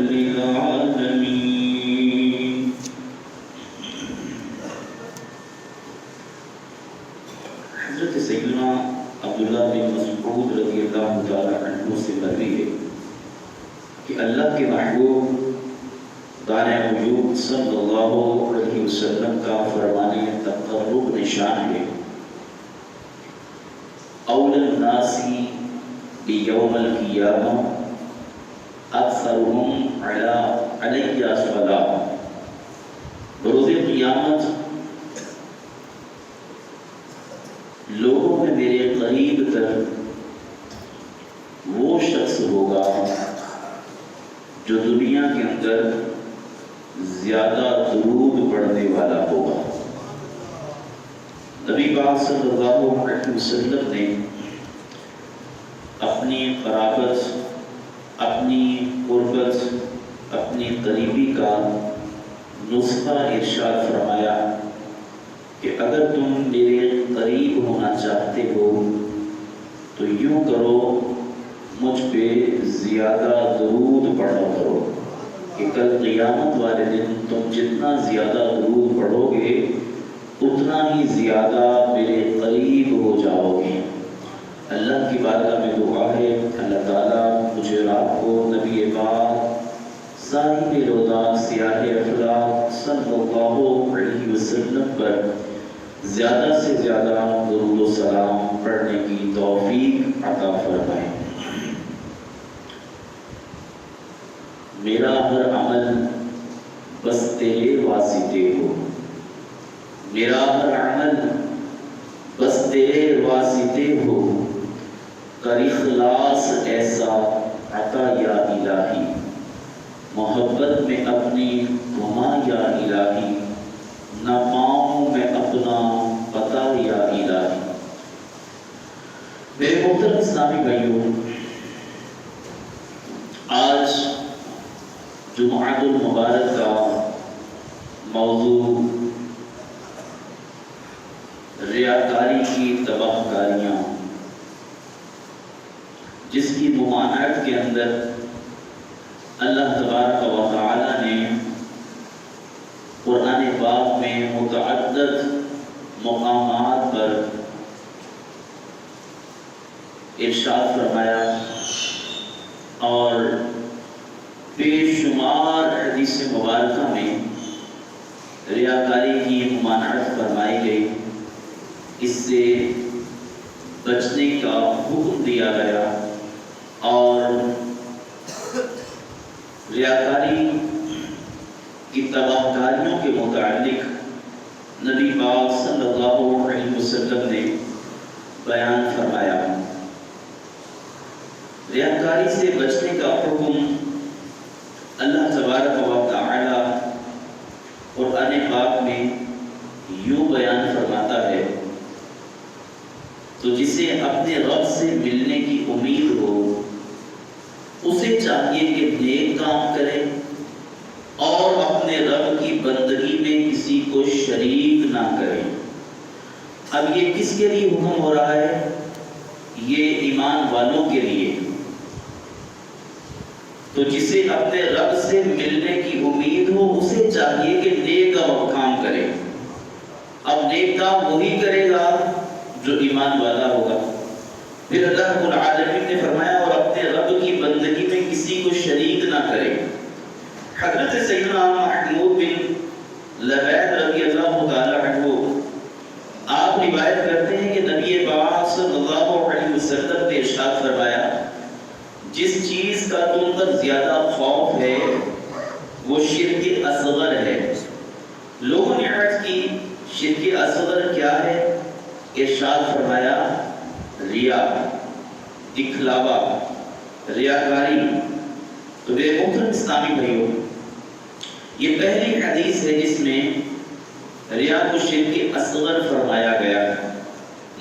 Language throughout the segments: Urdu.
للعالمين. حضرت سیدنا عبداللہ بن مسعود رضی اللہ تعالی عنہ سے مروی ہے کہ اللہ کے محبوب دانے وجود صلی اللہ علیہ وسلم کا فرمان تقرب نشان ہے، اول الناس بیوم القیامہ اکثرهم علی صلاۃ. بروز قیامت لوگوں میں میرے قریب تر وہ شخص ہوگا جو دنیا کے اندر زیادہ درود پڑھنے والا ہوگا. نبی پاک صلی اللہ علیہ وسلم نے اپنی قرابت، اپنی قربت، اپنی قریبی کا نسخہ ارشاد فرمایا کہ اگر تم میرے قریب ہونا چاہتے ہو تو یوں کرو، مجھ پہ زیادہ درود پڑھا کرو کہ کل قیامت والے دن تم جتنا زیادہ درود پڑھو گے اتنا ہی زیادہ میرے قریب ہو جاؤ گے. اللہ کی بارگاہ میں دعا ہے اللہ تعالیٰ مجھے اور آپ کو نبی پاک صاحب روضہ سیاہ افلاک صلی اللہ علیہ وسلم پر زیادہ سے زیادہ درود و سلام پڑھنے کی توفیق عطا فرمائے. میرا ہر عمل بس تیرے واسطے ہو، میرا ہر عمل بس تیرے واسطے ہو، کر اخلاص ایسا عطا یا الہی، محبت میں اپنی گھما یا الہی، نہ پاؤں میں اپنا پتا یا الہی. میرے محترم اسلامی بھائیوں، آج جمعۃ المبارک کا موضوع ریاکاری کی تباہ کاریاں، جس کی ممانعت کے اندر اللہ تبارک و تعالی نے قرآن پاک میں متعدد مقامات پر ارشاد فرمایا اور بے شمار حدیث مبارکہ میں ریاکاری کی ممانعت فرمائی گئی، اس سے بچنے کا حکم دیا گیا اور ریاکاری کی تباہ کاریوں کے متعلق نبی پاک صلی اللہ علیہ وسلم نے بیان فرمایا. ریاکاری سے بچنے کا حکم اللہ تبارک و تعالی قرآن پاک میں یوں بیان فرماتا ہے، تو جسے اپنے رب سے ملنے کی امید ہو اسے چاہیے کہ نیک کام کرے اور اپنے رب کی بندگی میں کسی کو شریک نہ کرے. اب یہ کس کے لیے حکم ہو رہا ہے؟ یہ ایمان والوں کے لیے. تو جسے اپنے رب سے ملنے کی امید ہو اسے چاہیے کہ نیک کام کرے. اب نیک کام وہی کرے گا جو ایمان والا ہوگا. پھر اللہ رب العالمین نے فرمایا اور اپنے رب کی بندگی میں کسی کو شریک نہ کرے. حضرت سیدنا محمود بن لبید رضی اللہ تعالی عنہ آپ روایت کرتے ہیں کہ نبی پاک صلی اللہ علیہ وسلم نے ارشاد فرمایا، جس چیز کا تم پر زیادہ خوف ہے وہ شرک اصغر ہے. لوگوں نے عرض کی شرک اصغر کیا ہے؟ ارشاد فرمایا ریا، دکھلاوا، ریاکاری. تو میرے محترم اسلامی بھائیوں، یہ پہلی حدیث ہے جس میں ریا کو شرک اصغر فرمایا گیا.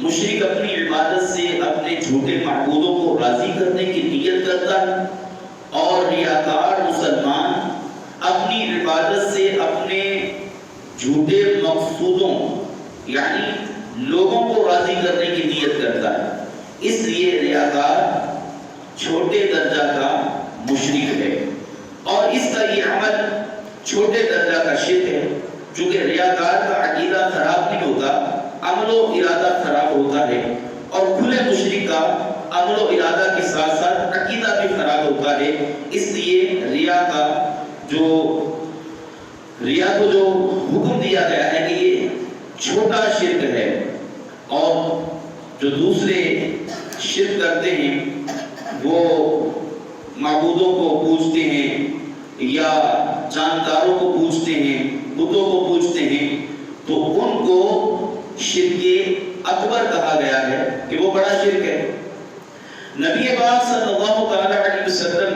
مشرک اپنی عبادت سے اپنے جھوٹے معبودوں کو راضی کرنے کی نیت کرتا ہے اور ریاکار مسلمان اپنی عبادت سے اپنے جھوٹے مقصودوں یعنی لوگوں کو راضی کرنے کی نیت کرتا ہے. اس لیے ریاکار چھوٹے درجہ کا مشرک ہے ہوتا ہے. اس لیے ریا کو جو حکم دیا گیا ہے کہ یہ چھوٹا شرک ہے، اور جو دوسرے شرک کرتے ہیں وہ معبودوں کو پوجتے ہیں یا جانداروں کو پوجتے ہیں، بتوں کو پوجتے ہیں، تو ان کو شرک اکبر کہا گیا ہے کہ وہ بڑا شرک ہے. نبی پاک صلی اللہ علیہ وسلم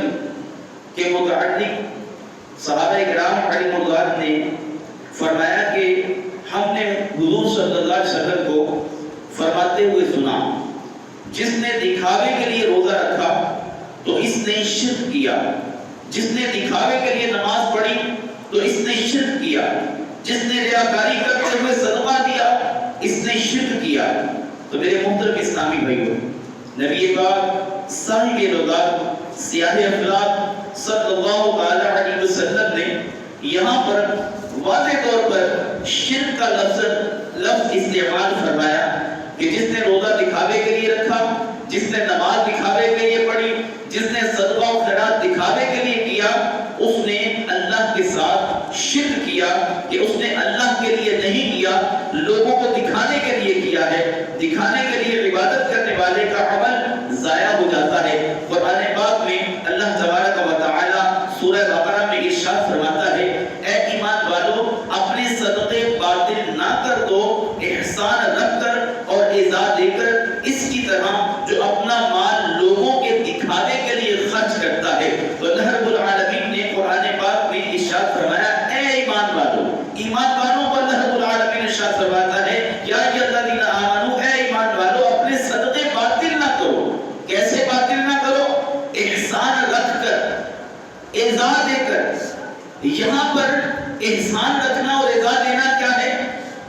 کے متعلق صحابہ کرام رضوان اللہ نے فرمایا کہ ہم نے حضور صلی اللہ علیہ وسلم کو فرماتے ہوئے سنا، جس نے دکھاوے کے لیے روزہ رکھا تو اس نے شرک کیا، جس نے دکھاوے کے لیے نماز پڑھی تو اس نے شرک کیا، جس نے ریاکاری کرتے ہوئے صدقہ دیا اس نے شرک کیا. تو میرے محترم اسلامی بھائیو، نبی پاک صاحب رضوان سیاہ افلاک صلی اللہ علیہ وسلم نے یہاں پر واضح طور پر شرک کا لفظ استعمال فرمایا کہ جس نے روزہ دکھاوے کے لیے رکھا، جس نے نماز دکھاوے کے لیے پڑھی، جس نے صدقہ و خیرات دکھاوے کے لیے کیا، اس نے اللہ کے ساتھ شرک کیا کہ اس نے اللہ کے لیے نہیں کیا، لوگوں کو دکھانے کے لیے کیا ہے. دکھانے کے لیے عبادت کرنے والے کا عمل ضائع ہو جاتا ہے. قرآن پاک میں اللہ تبارک و تعالی سورہ بقرہ میں ارشاد فرماتا ہے، اے ایمان والو اپنے صدقے باطل نہ کر دو، احسان رکھ کر اور ایزا دے کر، اس کی طرح جو اپنا مال لوگوں کے دکھانے کے لیے خرچ کرتا ہے. تو اللہ رب العالمین نے قرآن پاک میں ارشاد فرمایا، اے ایمان والو، ایمان والوں کو اللہ رب العالمین ارشاد فرماتا ہے، یا ایھا الذین آمنوا، اے ایمان والو اپنے صدقے باطل نہ کرو. کیسے باطل نہ کرو؟ احسان رکھ کر، ایزا دے کر. یہاں پر احسان رکھنا اور ایزا دینا کیا ہے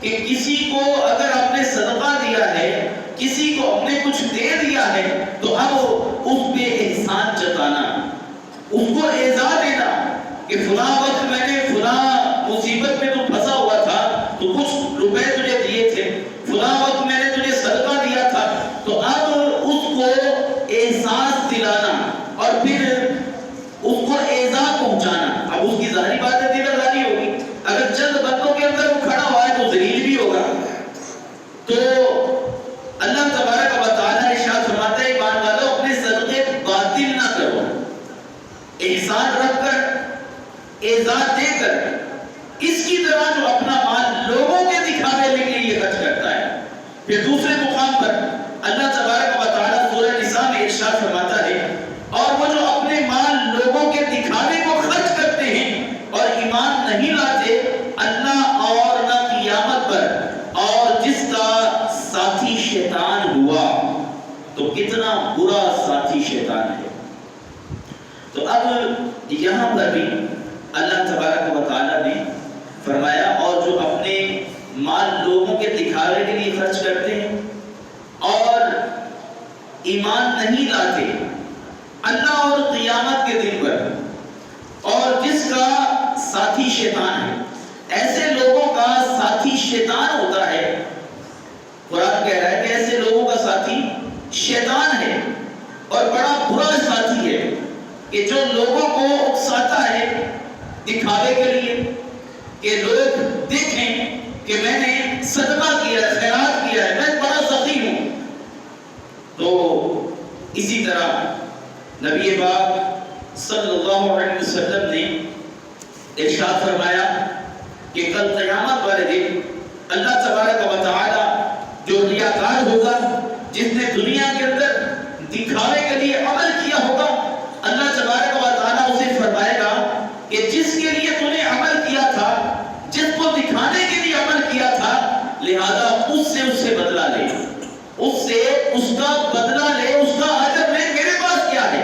کہ کسی کو اگر آپ نے صدقہ دیا ہے، کسی کو آپ نے کچھ دے دیا ہے، تو اب اس پہ احسان جتانا، اس کو ایزا دینا کہ فلاں وقت میں نے فلاں مصیبت میں تو پھنسا ہوا تھا تو کچھ روپے تجھے دیے تھے، فلاں وقت میں نے تجھے صدقہ دیا تھا. تو اب اس کو احساس دلانا اور پھر اس کو ایزا پہنچانا. اب اس کی ظاہری بات ہے دل آزاری ہوگی، اگر چند بندوں کے اندر وہ کھڑا ہوا ہے تو ذلیل بھی ہوگا. تو اللہ تبارک و تعالی ارشاد فرماتا ہے، ایمان والو اپنے صدقے باطل نہ کرو، احسان رکھ کر، ایزا دے کر، اس کی طرح جو اپنا مال لوگوں کے دکھاوے کے لیے خرچ کرتا ہے. پھر دوسرے مقام پر اللہ تبارک و تعالی سورہ نساء میں ارشاد فرماتا ہے، اور وہ جو اپنے مال لوگوں کے دکھاوے کو خرچ کرتے ہیں اور ایمان نہیں لاتے اللہ اور نہ قیامت پر، اور جس کا ساتھی شیطان ہوا تو کتنا برا ساتھی شیطان ہے. تو اب یہاں پر بھی اللہ تبارک و تعالی نے فرمایا، اور جو اپنے مال لوگوں کے دکھاوے کے لیے خرچ کرتے ہیں اور ایمان نہیں لاتے اللہ اور قیامت کے دن پر، اور جس کا ساتھی شیطان ہے. ایسے لوگوں کا ساتھی شیطان ہوتا ہے. قرآن کہہ رہا ہے کہ ایسے لوگوں کا ساتھی شیطان ہے، اور بڑا برا ساتھی ہے کہ جو لوگوں کو اکساتا ہے دکھاوے کے لیے کہ لوگ دیکھیں کہ میں نے صدقہ کیا ہے، خیرات کیا ہے، میں بڑا سخی ہوں. تو اسی طرح نبی پاک صلی اللہ علیہ وسلم نے ارشاد فرمایا کہ کل قیامت والے دن اللہ تبارک و تعالی جو ریاکار ہوگا، جس نے دنیا کے اندر دکھاوے کے لیے عمل کیا ہوگا، اللہ تبارک و تعالی اسے فرمائے گا کہ جس کے لیے تو نے عمل کیا تھا، جس کو دکھانے کے لیے عمل کیا تھا، لہذا اس سے بدلہ لے، اس سے اس کا بدلہ لے، اس کا اجر لے، میرے پاس کیا ہے.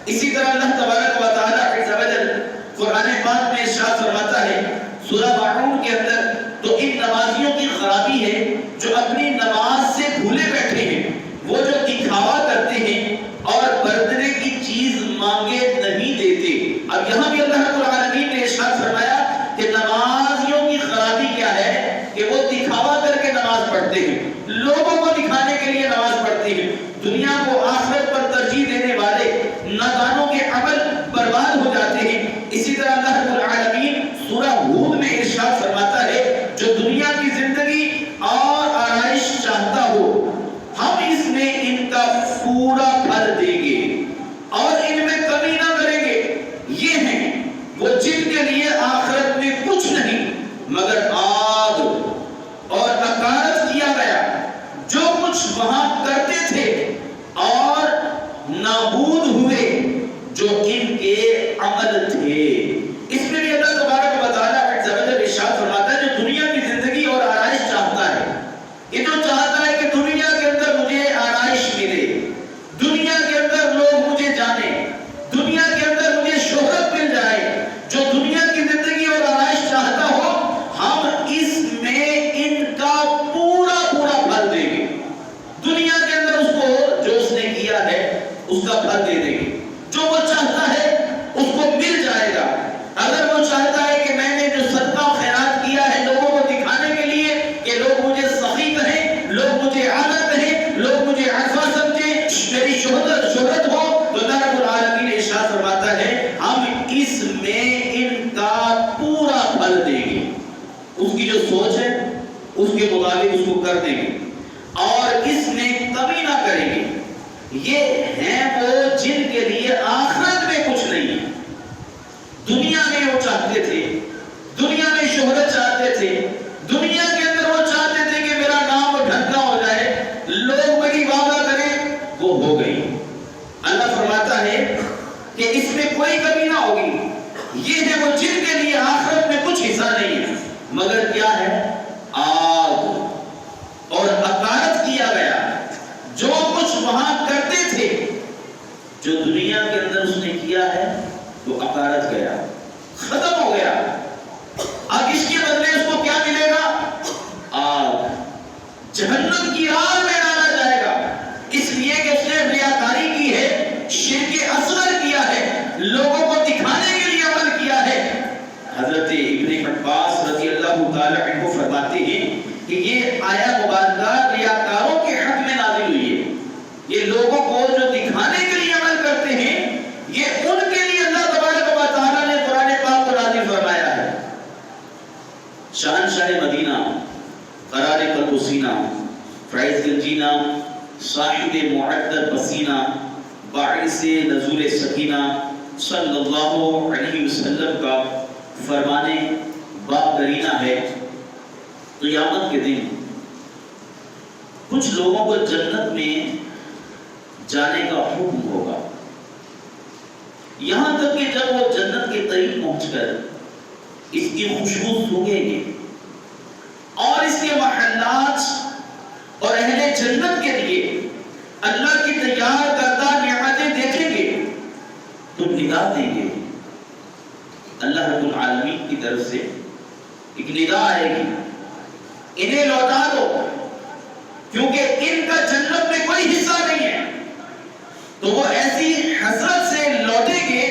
اسی طرح اللہ تبارک و تعالی عز و جل قرآن پاک میں ارشاد فرماتا ہے سورہ ماعون کے اندر، تو ان نمازیوں کی خرابی ہے جو اپنی نماز سے بھولے بیٹھے ہیں، وہ جو دکھاوا کرتے ہیں اور برتنے کی چیز مانگے نہیں دیتے. اب یہاں بھی اللہ رب العالمین نے ارشاد فرمایا کہ نمازیوں کی خرابی کیا ہے کہ وہ دکھاوا کر کے نماز پڑھتے ہیں، لوگوں کو دکھانے کے لیے نماز پڑھتے ہیں. دنیا کو آخرت پر ترجیح دینے والے نادانوں کے کے عمل تھے. اس میں بھی اللہ تبارک و تعالیٰ ارشاد فرماتا ہے جو دنیا کی زندگی اور آرائش چاہتا ہے، یہ تو چاہتا ہے کہ دنیا کے اندر مجھے آرائش ملے، دنیا کے اندر لوگ مجھے جانے، دنیا کے اندر مجھے شہرت مل جائے. جو دنیا کی زندگی اور آرائش چاہتا ہو ہم اس میں ان کا پورا پورا پھل دیں گے. دنیا کے اندر اس کو جو اس نے کیا ہے اس کا پھل دے دیں گے. جو وہ چاہتا ہے اس کو مل جائے گا. اگر وہ چاہتا ہے کہ میں نے جو صدقہ و خیرات کیا ہے لوگوں کو دکھانے کے لیے کہ لوگ مجھے سخی کہیں، لوگ مجھے اعلیٰ کہیں، لوگ مجھے عرفہ سمجھیں، میری شہرت ہو، تو اللہ رب العالمین ارشاد فرماتا ہے ہم اس میں ان کا پورا پھل دیں گے. اس کی جو سوچ ہے اس کے مطابق اس کو کر دیں گے اور اس میں کمی نہ کریں گے. یہ ہیں وہ جن کے لیے آخرت میں کچھ نہیں ہے. دنیا میں وہ چاہتے تھے، دنیا میں شہرت چاہتے تھے، دنیا کے اندر وہ چاہتے تھے کہ میرا نام ڈھنکا ہو جائے، لوگ میری واہ کریں، وہ ہو گئی. اللہ فرماتا ہے کہ اس میں کوئی کمی نہ ہوگی. یہ ہے وہ جن کے لیے آخرت میں کچھ حصہ نہیں ہے مگر کیا ہے؟ آگ. اور عقارت کیا گیا جو کچھ وہاں کرتے تھے، جو دنیا کے اندر اس نے کیا ہے وہ عقارت گیا، ختم ہو گیا. اب اس کے بدلے اس کو کیا ملے گا؟ آگ. جہنم کی آگ میں ڈالا جائے گا اس لیے کہ اس نے ریاکاری کی ہے، شرک اصغر کیا ہے، لوگوں کو دکھانے کے لیے عمل کیا ہے. حضرت ابن عباس رضی اللہ تعالی عنہ فرماتے ہیں کہ یہ آیت مبارکہ ریاکاروں کے حق میں نازل ہوئی ہے. یہ لوگوں کو جو دکھانے کے لیے عمل کرتے ہیں یہ ان کے لیے اللہ تبارک و تعالیٰ نے قرآن پاک کو نازل فرمایا ہے. شہنشاہ مدینہ، قرار قلب و سینہ، فیض گنجینہ، صاحب معطر پسینہ، باعث نزول سکینہ صلی اللہ علیہ وسلم کا فرمانے باب کرینہ ہے. قیامت کے دن کچھ لوگوں کو جنت میں جانے کا حکم ہوگا، یہاں تک کہ جب وہ جنت کے قریب پہنچ کر اس کی خوشبو سونگیں گے اور اس کے محلات اور اہل جنت کے لیے اللہ کی تیار کردہ نعمتیں دیکھیں گے تو ندا دیں گے. اللہ رب العالمین کی طرف سے ایک ندا آئے گی، انہیں لوٹا دو کیونکہ ان کا جنت میں کوئی حصہ نہیں ہے. تو وہ ایسی حسرت سے لوٹیں گے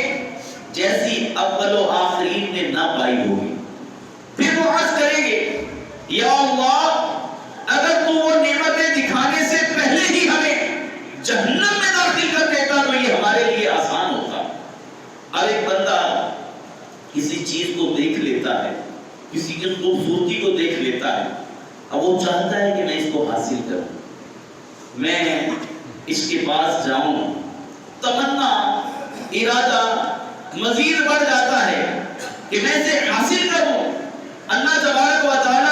جیسی اول و آخرین نے نہ پائی ہوگی. پھر وہ عرض کریں گے یا اللہ اگر تو وہ نعمتیں دکھانے سے پہلے ہی ہمیں جہنم میں داخل کر دیتا تو یہ ہمارے لیے آسان ہوتا. اب ایک بندہ کسی چیز کو دیکھ لیتا ہے، کسی کی خوبصورتی کو دیکھ لیتا ہے، اب وہ چاہتا ہے کہ میں اس کو حاصل کروں، میں اس کے پاس جاؤں. تمنا، ارادہ مزید بڑھ جاتا ہے کہ میں اسے حاصل کروں. اللہ تبارک و تعالیٰ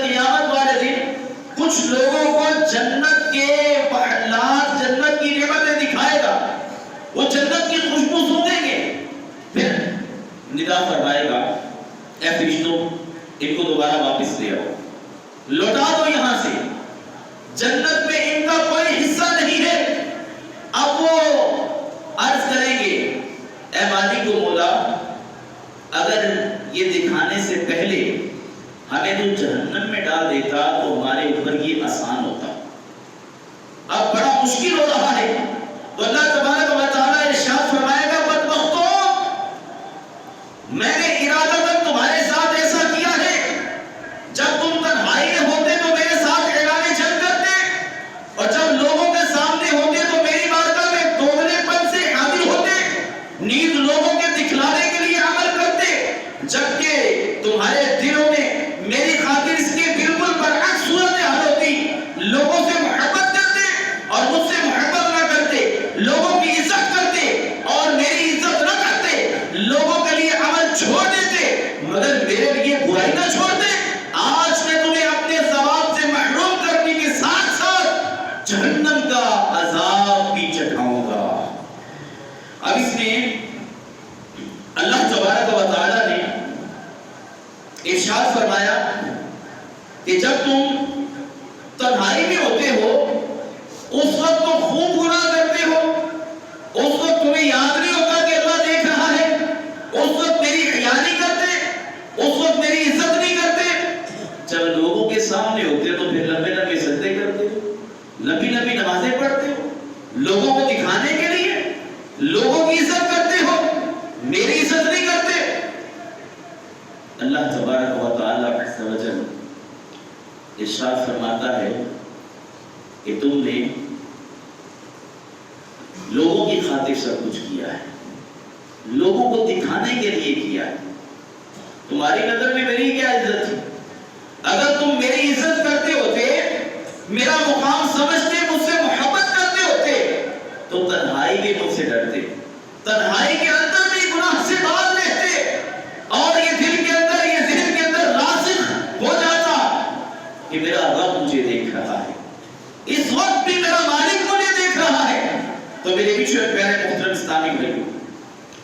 قیامت والے دن کچھ لوگوں کو جنت کے محلات، جنت کی نعمتیں دکھائے گا، وہ جنت کی خوشبو سونگیں گے. پھر ندا فرمائے گا اے فرشتوں ان کو دوبارہ واپس لے آؤ، لوٹا دو یہاں سے، جنت میں ان کا کوئی حصہ نہیں ہے. اب وہ عرض کریں گے اے مالک و مولا اگر یہ دکھانے سے پہلے ہمیں تو جہنم میں ڈال دیتا تو ہمارے اوپر یہ آسان ہوتا. اب بڑا مشکل ہو رہا ہے تو اللہ تبارک و تعالیٰ ارشاد فرمائے گا بدبختو میں نے ارادتاً تمہارے ساتھ ایسا کیا ہے جب تم تنہائی میں ہوتے تو میرے ساتھ اعلان جنگ کرتے اور جب لوگوں کے سامنے ہوتے تو میری بارگاہ میں دوگنے پن سے حاضر ہوتے، نیز لوگوں کے دکھلانے کے لیے عمل کرتے، جبکہ تمہارے دلوں میں میری خاطر اس کے بالکل برعکس صورت حال ہوتی. لوگوں سے محبت کرتے اور مجھ سے محبت نہ کرتے، لوگوں کی عزت کرتے اور میری عزت نہ کرتے، لوگوں کے لیے عمل چھوڑ دیتے مگر میرے لیے برائی نہ چھوڑتے. آج میں تمہیں اپنے ثواب سے محروم کرنے کے ساتھ ساتھ جہنم کا عذاب بھی چکھاؤں گا. اب اس میں ارشاد فرمایا کہ جب تم تنہائی میں ہوتے ہو اس وقت تو خوب گناہ کرتے ہو، اس وقت تمہیں یاد نہیں ہوتا کہ اللہ دیکھ رہا ہے، اس وقت میری خیال نہیں کرتے، اس وقت میری عزت نہیں کرتے۔ جب لوگوں کے سامنے ہوتے تو پھر لمبے لمبے سجدے کرتے ہو، لمبی لمبی نمازیں پڑھتے ہو، لوگوں کو دکھانے کے لیے، لوگوں کی عزت کرتے ہو، میری عزت نہیں کرتے۔ اللہ تبارک و تعالیٰ عز و جل ارشاد فرماتا ہے کہ تم نے لوگوں کی خاطر سب کچھ کیا ہے، لوگوں کو دکھانے کے لیے کیا ہے، تمہاری نظر میں میری کیا عزت تھی؟ اگر تم میری عزت کرتے ہوتے، میرا مقام سمجھتے، مجھ سے محبت کرتے ہوتے تو تنہائی میں مجھ سے ڈرتے، تنہائی کے اندر بھی گناہ سے باز رہتے، اور یہ دل کے اندر، یہ ذہن کے اندر راسخ ہو جاتا کہ میرا رب مجھے دیکھ رہا ہے، اس وقت بھی میرا مالک مجھے دیکھ رہا ہے۔ تو میرے پیچھے پیارے محترم اسلامی بھائیوں،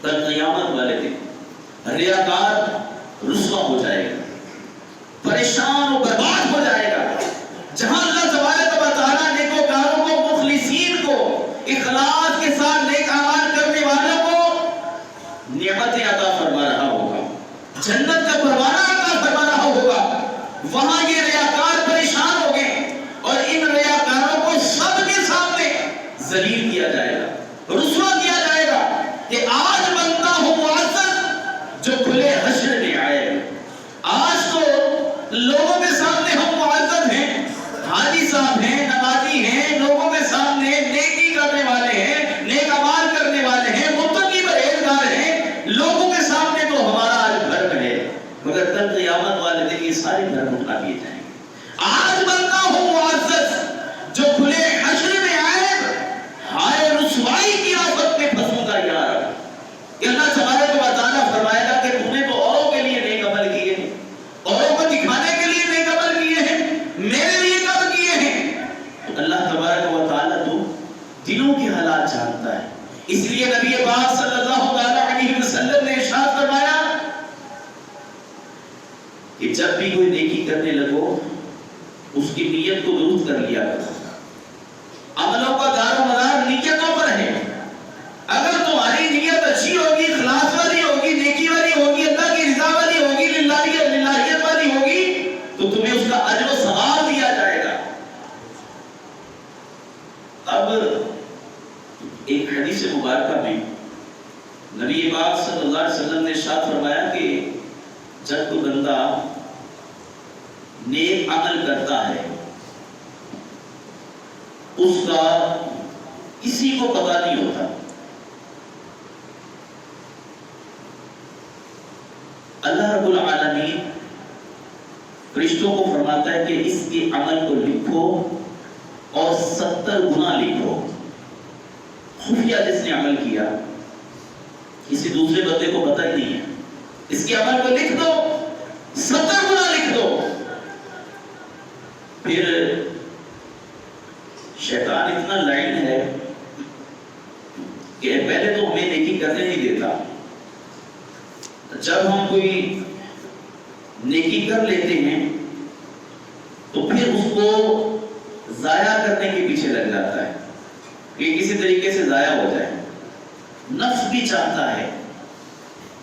کل قیامت والے دن ریاکار رسوا ہو جائے گا، پریشان و برباد ہو جائے گا، جہاں اللہ تبارک و تعالیٰ نیکوکاروں کو، مخلصین کو، اخلاص کے ساتھ نیک اعمال کرنے والوں کو نعمتیں عطا فرما رہا ہوگا، جنت کا پروانہ عطا فرما رہا ہوگا، وہاں یہ ریاکار پریشان ہو گئے اور ان ریاکاروں کو سب کے سامنے ذلیل کیا جائے گا، رسوا کیا جائے گا کہ آج بنتا ہوں معزز جو کھلے حشر میں آئے۔ آج تو لوگوں کے سامنے ہم معزز ہیں، حاجی صاحب ہیں، نمازی ہیں، لوگوں کے سامنے نیکی کرنے والے ہیں، نیک اعمال کرنے والے ہیں، متقی پرہیزگار ہیں، لوگوں کے سامنے تو ہمارا آج گھر ہے، مگر کل قیامت والے دن یہ سارے گھر اٹھا دیے جائیں گے۔ آج بنتا ہوں معزز جو کھلے حشر میں آئے، ہائے رسوائی کی آفت میں پھنسوں گا یار۔ کہ اللہ تبارک و تعالیٰ فرمائے گا کہ تم نے تو اوروں کے لیے نیک عمل کیے ہیں، اوروں کو دکھانے کے لیے نیک عمل کیے ہیں، میرے لیے کب کیے ہیں؟ تو اللہ تبارک و تعالیٰ تو دلوں کے حالات جانتا ہے، اس لیے نبی پاک صلی اللہ علیہ وسلم نے ارشاد فرمایا کہ جب بھی کوئی نیکی کرنے لگو اس کی نیت کو درست کر لیا کرو۔ عملوں کا دار و مدار نیتوں پر ہے، اگر تمہاری نیت اچھی ہوگی، اخلاص والی ہوگی، نیکی والی ہوگی، اللہ کی رضا والی ہوگی، للہیت والی ہوگی تو تمہیں اس کا اجر و ثواب دیا جائے گا۔ اب ایک حدیث مبارکہ میں نبی پاک صلی اللہ علیہ وسلم نے ارشاد فرمایا کہ جب کوئی بندہ نیک عمل کرتا ہے اس کا کسی کو پتہ نہیں ہوتا، اللہ رب العالمین فرشتوں کو فرماتا ہے کہ اس کے عمل کو لکھو اور 70 گنا لکھو۔ خفیہ جس نے عمل کیا کسی دوسرے بندے کو پتہ ہی نہیں ہے، اس کے عمل کو لکھ دو، 70 گنا لکھ دو۔ پھر شیطان اتنا لائن ہے کہ پہلے تو ہمیں نیکی کرنے نہیں دیتا، جب ہم کوئی نیکی کر لیتے ہیں تو پھر اس کو ضائع کرنے کے پیچھے لگ جاتا ہے کہ کسی طریقے سے ضائع ہو جائے۔ نفس بھی چاہتا ہے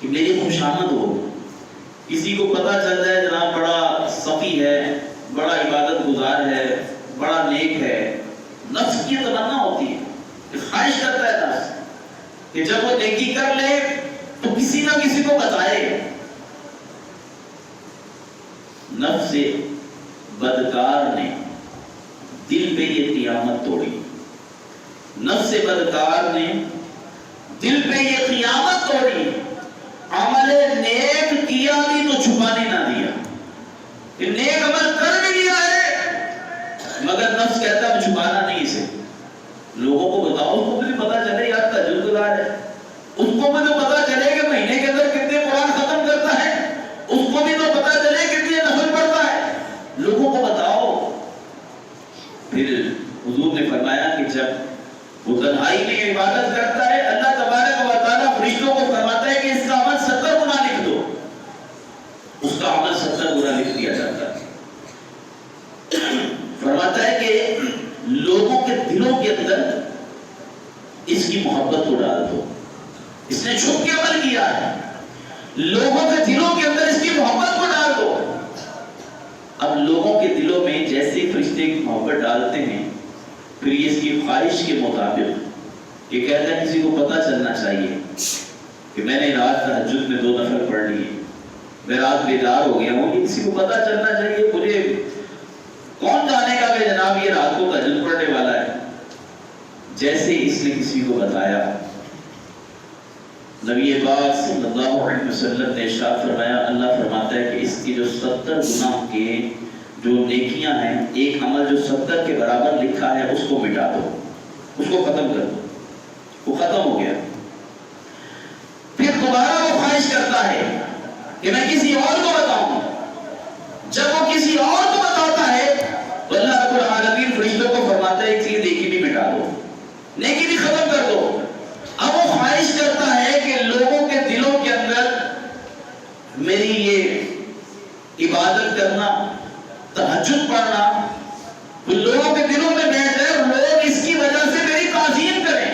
کہ میری خوشامد ہو، کسی کو پتہ چل جائے جناب بڑا صفی ہے، بڑا عبادت گزار ہے، بڑا نیک ہے۔ نفس کی تمنا ہوتی ہے، خواہش کرتا ہے نفس کہ جب وہ نیکی کر لے تو کسی نہ کسی کو بتائے۔ نفس بدکار نے دل پہ یہ قیامت توڑی، نفس بدکار نے دل پہ یہ قیامت توڑی، عمل نیک کیا بھی تو چھپانے نہ دیا، کہ نیک عمل کر بھی لیا ہے مگر نفس کہتا ہے چھپانا نہیں اسے، لوگوں کو بتاؤ، اس کو بھی پتا چلے یار تہجد گزار ہے، اس کو بھی تو پتا چلے کہ مہینے کے اندر کتنے قرآن ختم کرتا ہے، اس کو بھی تو پتا چلے کتنے نفل پڑھتا ہے، لوگوں کو بتاؤ۔ پھر حضور نے فرمایا کہ جب وہ تنہائی میں عبادت کرتا ہے اللہ تبارک و تعالیٰ فرشتوں کو فرماتا ہے کہ اس کا عمل 70 گنا لکھ دو، اس کا عمل 70 کیا ہے، لوگوں کے دلوں کے اندر اس کی محبت کو ڈال دو۔ اب لوگوں کے دلوں میں جیسے فرشتے کی محبت ڈالتے ہیں، پھر یہ اس کی خواہش کے مطابق یہ کہتا ہے کسی کو پتہ چلنا چاہیے کہ میں نے رات تہجد میں 2 نفل پڑھ لیے، میں رات بیدار ہو گیا ہوں، کسی کو پتہ چلنا چاہیے، مجھے کون جانے گا کہ جناب یہ رات کو تہجد پڑھنے والا ہے۔ جیسے اس نے کسی کو بتایا، نبی پاک صلی اللہ علیہ وسلم نے ارشاد فرمایا، اللہ فرماتا ہے کہ اس کی جو 70 گناہ کے جو نیکیاں ہیں، ایک عمل جو 70 کے برابر لکھا ہے اس کو مٹا دو، اس کو ختم کر دو، وہ ختم ہو گیا۔ پھر دوبارہ وہ خواہش کرتا ہے کہ میں کسی اور کو بتاؤں، جب وہ کسی اور کو بتاتا ہے تو اللہ رب العالمین فرشتوں کو فرماتا ہے کہ نیکی بھی مٹا دو، نیکی بھی ختم کر دو۔ اب وہ خواہش کرتا ہے کہ لوگوں کے دلوں کے اندر میری یہ عبادت کرنا، تہجد پڑھنا، لوگوں کے دلوں میں بیٹھ جائے اور لوگ اس کی وجہ سے میری تعظیم کریں،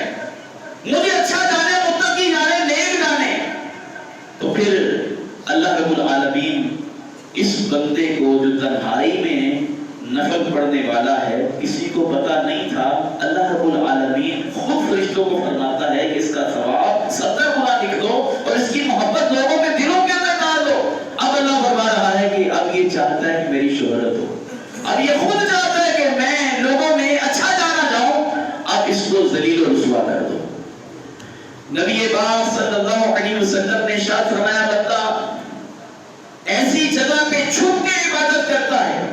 مجھے اچھا جانے، متقی جانے، نیک جانے۔ تو پھر اللہ رب العالمین اس بندے کو جو تنہائی میں نفل پڑھنے والا ہے، کسی کو پتہ نہیں تھا، اللہ رب العالمین خود فرشتوں کو فرماتا ہے کہ اس کا ثواب 70 گنا لکھ دو اور اس کی محبت لوگوں کے دلوں کے اندر ڈال دو۔ اب اللہ فرما رہا ہے کہ اب یہ چاہتا ہے کہ میری شہرت ہو، اب یہ خود چاہتا ہے کہ میں لوگوں میں اچھا جانا جاؤں، اب اس کو ذلیل و رسوا کر دو۔ نبی پاک صلی اللہ علیہ وسلم نے ارشاد فرمایا، بندہ ایسی جگہ پہ چھپ کے عبادت کرتا ہے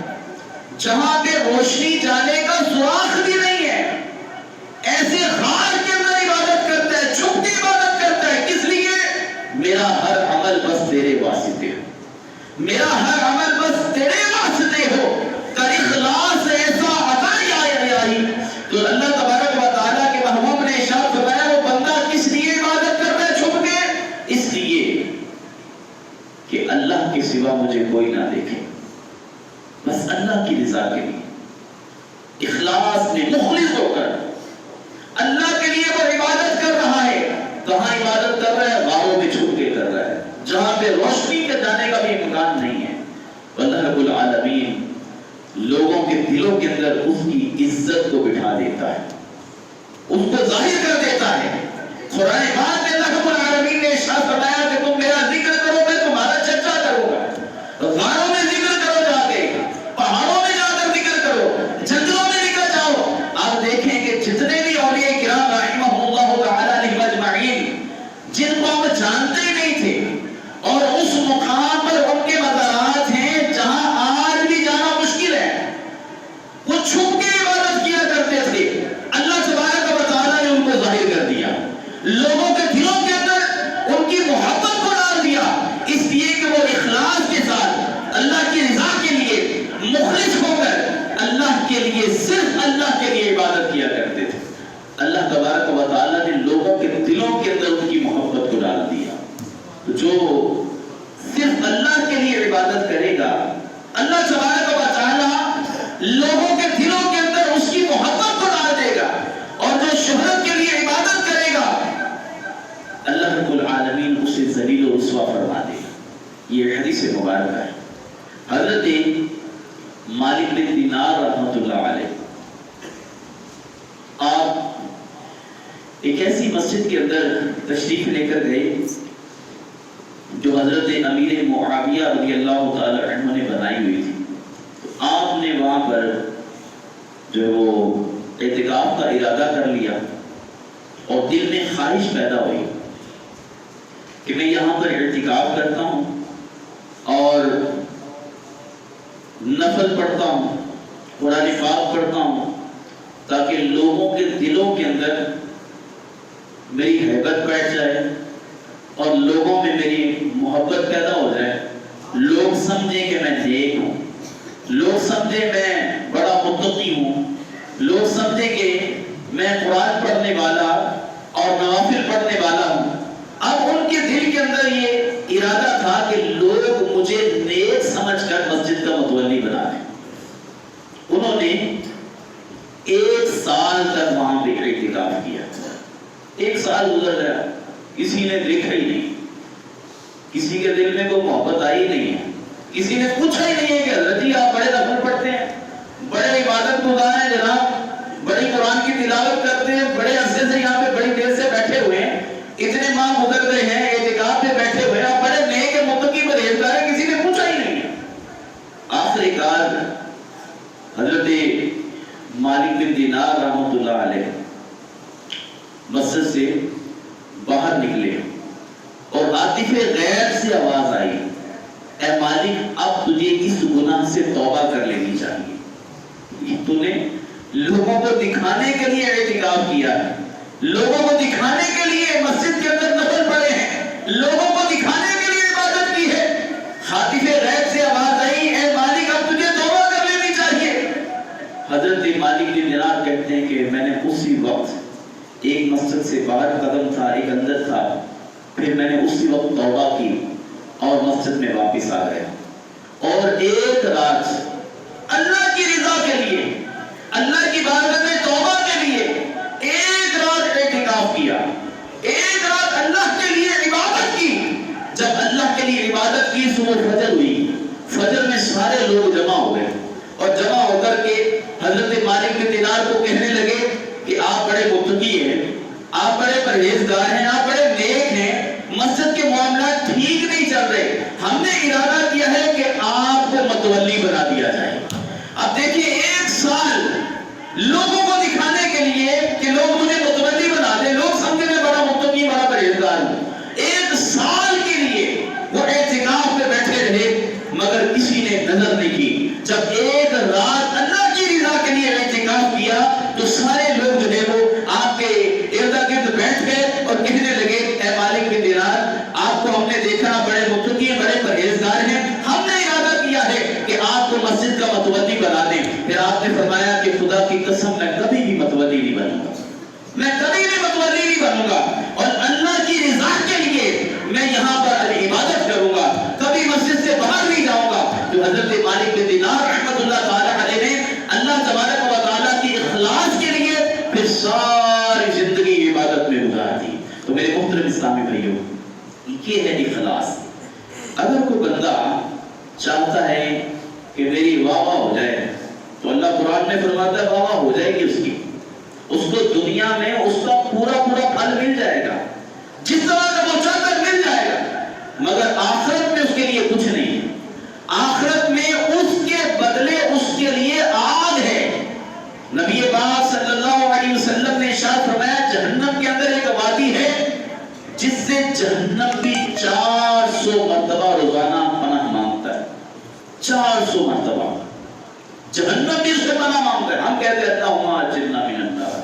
جہاں پہ روشنی جانے کا سراغ بھی نہیں ہے، ایسے غار کے اندر عبادت کرتا ہے، چھپ کے عبادت کرتا ہے، کس لیے؟ میرا ہر عمل بس تیرے واسطے ہو، میرا ہر عمل بس تیرے واسطے ہو، کر اخلاص ایسا عطا یا تو اللہ تبارک و تعالیٰ کے محبوب نے ارشاد فرمایا، وہ بندہ کس لیے عبادت کر رہا ہے چھپ کے؟ اس لیے کہ اللہ کے سوا مجھے کوئی نہ دیکھے، بس اللہ کی رضا کے لیے اخلاص میں مخلص ہو کر اللہ کے لیے وہ عبادت کر رہا ہے۔ کہاں عبادت کر رہا ہے؟ غاروں میں چھپ کے کر رہا ہے، جہاں پہ روشنی کے جانے کا بھی امکان نہیں ہے۔ اللہ رب العالمین لوگوں کے دلوں کے اندر اس کی عزت کو بٹھا دیتا ہے، اس کو ظاہر کر دیتا ہے۔ قرآن پاک میں اللہ رب العالمین نے ارشاد فرمایا کہ تم میرا ذکر کرو، میں تمہارا چرچا کروں گا۔ غاروں میں ذکر کرو، جا کے پہاڑوں میں جا کر ذکر کرو، جنگلوں میں نکل جاؤ۔ آپ دیکھیں کہ جتنے بھی اولیاء کرام رحمہم اللہ تعالی علیہم اجمعین، جن کو ہم جانتے ہی نہیں تھے اور اس مقام پر ان کے مزارات ہیں جہاں آج بھی جانا مشکل ہے، وہ چھپ کے عبادت کیا کرتے تھے، اللہ تبارک و تعالی نے ان کو ظاہر کر دیا، لوگوں کے دلوں کے اندر ان کی محبت کو ڈال دیا، اس لیے کہ وہ اخلاص کے ساتھ اللہ کی رضا کے لیے مخلص ہو کر اللہ کے لیے، صرف اللہ کے لیے عبادت کیا کرتے تھے۔ اللہ تبارک و تعالیٰ نے لوگوں کے دلوں کے اندر ان کی محبت کو ڈال دیا۔ تو جو صرف اللہ کے لیے عبادت کرے گا، اللہ تبارک و تعالیٰ لوگوں کے دلوں کے اندر اس کی محبت کو ڈال دے گا، اور جو شہرت کے لیے عبادت کرے گا اللہ رب العالمین اسے ذلیل و رسوا فرما دے گا۔ یہ حدیث مبارکہ ہے۔ حضرت مالک بن دینار رحمۃ اللہ علیہ، آپ ایک ایسی مسجد کے اندر تشریف لے کر گئے جو حضرت امیر معاویہ رضی اللہ تعالی عنہ نے بنائی ہوئی تھی۔ تو آپ نے وہاں پر جو وہ اعتکاف کا ارادہ کر لیا اور دل میں خواہش پیدا ہوئی کہ میں یہاں پر اعتکاف کرتا ہوں اور نفل پڑھتا ہوں، قرآن پاک پڑھتا ہوں، تاکہ لوگوں کے دلوں کے اندر میری ہیبت بیٹھ جائے اور لوگوں میں میری محبت پیدا ہو جائے، لوگ سمجھیں کہ میں نیک ہوں، لوگ سمجھیں میں بڑا متقی ہوں، لوگ سمجھیں کہ میں قرآن پڑھنے والا اور نوافل پڑھنے والا ہوں۔ اب ان کے دل کے اندر یہ ارادہ تھا کہ لوگ مجھے نیک سمجھ کر مسجد کا متولی بنا دیں۔ انہوں نے 1 سال تک وہاں پہ اعتکاف کیا۔ 1 سال گزر گیا، کسی نے دیکھا ہی نہیں، کسی کے دل میں کوئی محبت آئی نہیں ہے، کسی نے پوچھا ہی نہیں ہے کہ حضرت جی آپ بڑے نفل پڑھتے ہیں، بڑے عبادت گزار ہیں جناب، بڑی قرآن کی تلاوت کرتے ہیں، بڑے عرصے سے یہاں پہ بڑی دیر سے بیٹھے ہوئے ہیں، اتنے ماہ گزر گئے ہیں اعتکاف پہ بیٹھے ہوئے ہیں، بڑے نیک متقی پرہیزگار ہیں، کسی نے پوچھا ہی نہیں ہے۔ آخر کار حضرت مالک بن دینار رحمۃ اللہ علیہ مسجد سے باہر نکلے اور عاطف غیر سے آواز آئی، اے مالک اب تجھے اس گناہ سے توبہ کر لینی چاہیے، تو نے لوگوں کو دکھانے کے لیے اعتکاف کیا ہے، لوگوں کو دکھانے کے لیے مسجد کے اندر نفل پڑے ہیں، لوگوں کو دکھانے کے لیے عبادت کی ہے، عاطف غیر سے آواز آئی، اے مالک اب تجھے توبہ کر لینی چاہیے۔ حضرت مالک بن دینار کہتے ہیں کہ میں نے اسی وقت ایک مسجد سے باہر قدم تھا، ایک اندر تھا، پھر میں نے اسی وقت توبہ کی اور مسجد میں واپس آ گیا اور ایک رات اللہ کی رضا کے لیے، اللہ کی بارگاہ میں توبہ کے لیے ایک رات اعتکاف کیا، ایک رات اللہ کے لیے عبادت کی۔ جب اللہ کے لیے عبادت کی صبح فجر ہوئی، فجر میں سارے لوگ جمع ہو گئے اور جمع ہو کر کے حضرت مالک بن دینار کو کہنے لگے کہ آپ بڑے متقی ہیں، آپ بڑے پرہیزگار ہیں، آپ بڑے نیک ہیں، مسجد کے معاملات ٹھیک نہیں چل رہے، ہم نے ارادہ کیا ہے کہ آپ کو متولی بنا دیا جائے۔ اب دیکھیے ایک سال لوگوں کو دکھانے کے لیے کہ لوگ مجھے متولی بنا دیں، لوگ سمجھے میں بڑا متقی بڑا پرہیزگار ہوں، ایک سال کے لیے وہ اعتکاف میں بیٹھے رہے مگر کسی نے نظر نہیں کی۔ جب ایک رات اللہ کی رضا کے لیے اعتکاف کیا تو سارے لوگ جو ہے وہ آپ کے ارد گرد بیٹھ گئے اور کہنے لگے اے مالک بن دینار آپ کو ہم نے دیکھا بڑے متقی ہیں، بڑے پرہیزگار ہیں، ہم نے ارادہ کیا ہے کہ آپ کو مسجد کا متولی بنا دیں۔ پھر آپ نے فرمایا کہ خدا کی قسم میں کبھی بھی متولی نہیں بنوں گا، میں کبھی بھی متولی نہیں بنوں گا اور اللہ کی رضا کے لیے میں یہاں پر عبادت کروں گا، کبھی مسجد سے باہر نہیں جاؤں گا۔ تو حضرت مالک بن دینار رحمۃ اللہ تعالی علیہ نے اللہ تبارک و تعالیٰ کی اخلاص کے لیے پھر ساری زندگی عبادت میں گزار دی۔ تو میرے محترم اسلامی بھائیوں، یہ ہے اخلاص۔ اگر کوئی بندہ چاہتا ہے کہ میری واہ واہ ہو جائے تو اللہ قرآن میں فرماتا ہے واہ واہ ہو جائے گی اس کی، اس کو دنیا میں اس کا پورا پھل مل جائے گا، جس طرح کا وہ چاہتا ہے مل جائے گا، مگر آخرت میں اس کے لیے کچھ نہیں ہے، آخرت میں اس کے بدلے اس کے لیے آگ ہے۔ نبی پاک صلی اللہ علیہ وسلم نے ارشاد فرمایا جہنم کے اندر ایک وادی ہے جس سے جہنم بھی 400 مرتبہ روزانہ پناہ مانگتا ہے، 400 مرتبہ جہنم بھی اس سے پناہ مانگتا ہے۔ ہم کہتے ہیں اللہم اجرنا من النار،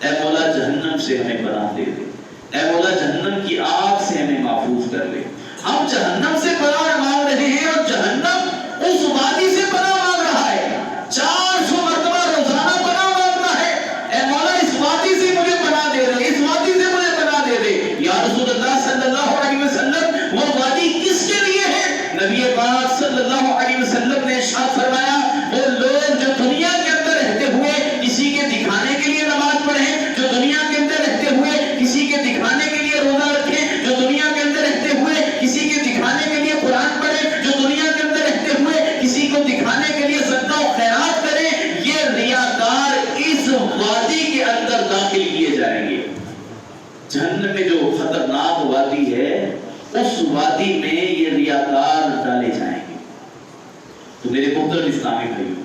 اے مولا جہنم سے ہمیں پناہ دے دے، اے مولا جہنم کی آگ سے ہمیں محفوظ کر لے۔ ہم جہنم سے پناہ مانگ رہے ہیں اور جہنم اس وادی سے پناہ مانگ رہا ہے، 400 مرتبہ روزانہ پناہ مانگتا ہے، اے مولا اس وادی سے مجھے پناہ دے دے، اس وادی سے مجھے پناہ دے دے۔ یا رسول اللہ صلی اللہ علیہ وسلم وہ وادی کس کے لیے ہے؟ نبی پاک صلی اللہ علیہ وسلم نے ارشاد فرمایا وہ لوگ جو دنیا کے اندر رہتے ہوئے کسی کے دکھانے کے لیے نماز پڑھیں، جو دنیا کے اندر رہتے ہوئے کسی کے دکھانے کے لیے روزہ رکھیں، جو دنیا کے اندر رہتے ہوئے کسی کے دکھانے کے لیے قرآن پڑھیں، جو دنیا کے اندر رہتے ہوئے کسی کو دکھانے کے لیے صدقہ و خیرات کریں، یہ ریاکار اس وادی کے اندر داخل کیے جائیں گے۔ جہنم میں جو خطرناک وادی ہے اس وادی میں یہ ریاکار ڈالے جائیں گے۔ تو میرے محترم اسلامی بھائیوں،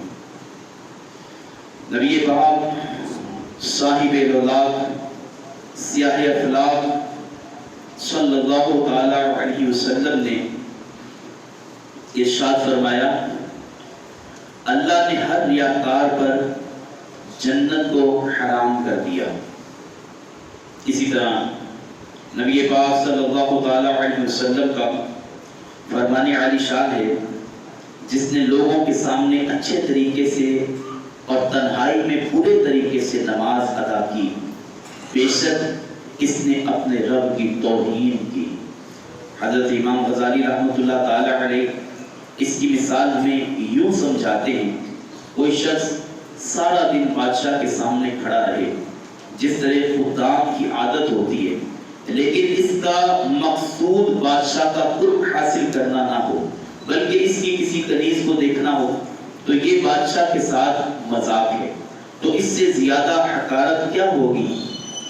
نبی پاک صاحب لولاک سیاہ افلاک صلی اللہ تعالی علیہ وسلم نے ارشاد فرمایا اللہ نے ہر ریاکار پر جنت کو حرام کر دیا۔ اسی طرح نبی پاک صلی اللہ تعالی علیہ وسلم کا فرمان عالی شان ہے جس نے لوگوں کے سامنے اچھے طریقے سے اور تنہائی میں پورے طریقے سے نماز ادا کی، بے شک اس نے اپنے رب کی توہین کی۔ حضرت امام غزالی رحمۃ اللہ تعالی علیہ اس کی مثال ہمیں یوں سمجھاتے ہیں، کوئی شخص سارا دن بادشاہ کے سامنے کھڑا رہے، جس طرح خدام کی عادت ہوتی ہے لیکن اس کا مقصود بادشاہ کا قرب حاصل کرنا نہ ہو، بلکہ اس کی کسی کنیز کو دیکھنا ہو، تو یہ بادشاہ کے ساتھ مذاق ہے۔ تو اس سے زیادہ حقارت کیا ہوگی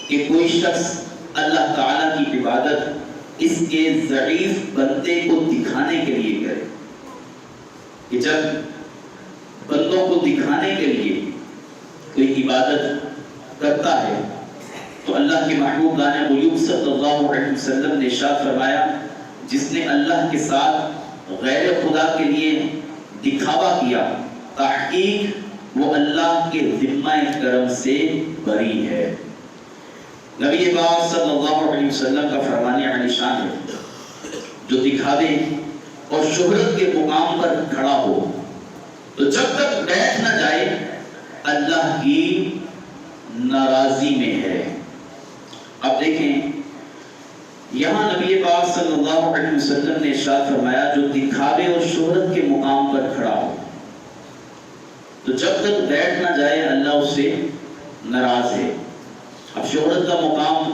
کہ کوئی شخص اللہ تعالیٰ کی عبادت اس کے ضعیف بندے کو دکھانے کے لیے کرے، کہ جب بندوں کو دکھانے کے لیے کوئی عبادت کرتا ہے تو اللہ کے محبوب دانے غیوب صلی اللہ علیہ وسلم نے ارشاد فرمایا، جس نے اللہ کے ساتھ غیر خدا کے لیے دکھاوا کیا، تحقیق وہ اللہ کے ذمہ کرم سے بری ہے۔ نبی پاک صلی اللہ علیہ وسلم کا فرمان علی شان ہے، جو دکھاوے اور شہرت کے مقام پر کھڑا ہو تو جب تک بیٹھ نہ جائے اللہ کی ناراضی میں ہے۔ اب دیکھیں یہاں نبی پاک صلی اللہ علیہ وسلم نے ارشاد فرمایا، جو دکھاوے اور شہرت کے مقام پر کھڑا ہو تو جب تک بیٹھ نہ جائے اللہ اس سے ناراض ہے۔ اب شہرت کا مقام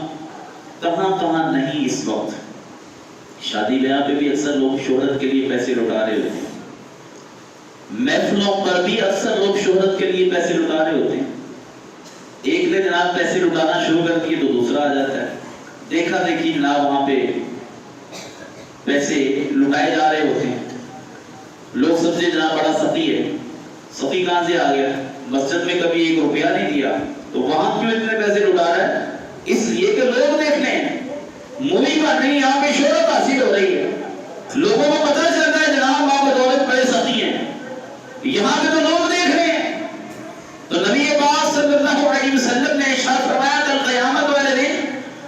کہاں کہاں نہیں اس وقت، شادی بیاہ پہ بھی اکثر لوگ شہرت کے لیے پیسے لٹا رہے ہوتے ہیں، محفلوں پر بھی اکثر لوگ شہرت کے لیے پیسے لٹا رہے ہوتے ہیں۔ ایک نے جناب پیسے لٹانا شروع کر دیے تو دوسرا آ جاتا ہے، دیکھا دیکھی جناب وہاں پہ پیسے لٹائے جا رہے ہوتے ہیں۔ لوگ سب سے جناب بڑا سخی ہے، سخی کہاں سے آ گیا؟ مسجد میں کبھی 1 روپیہ نہیں دیا تو وہاں کیوں اتنے پیسے لٹا رہا ہے؟ اس لیے کہ لوگ دیکھ لیں، مووی کا نہیں یہاں پہ شہرت حاصل ہو رہی ہے، لوگوں کو پتہ چلتا ہے جناب آپ بدولت بڑے سخی ہیں، یہاں پہ تو لوگ دیکھ رہے ہیں۔ تو نبی پاک صلی اللہ علیہ وسلم نے ارشاد فرمایا، کل قیامت والے دن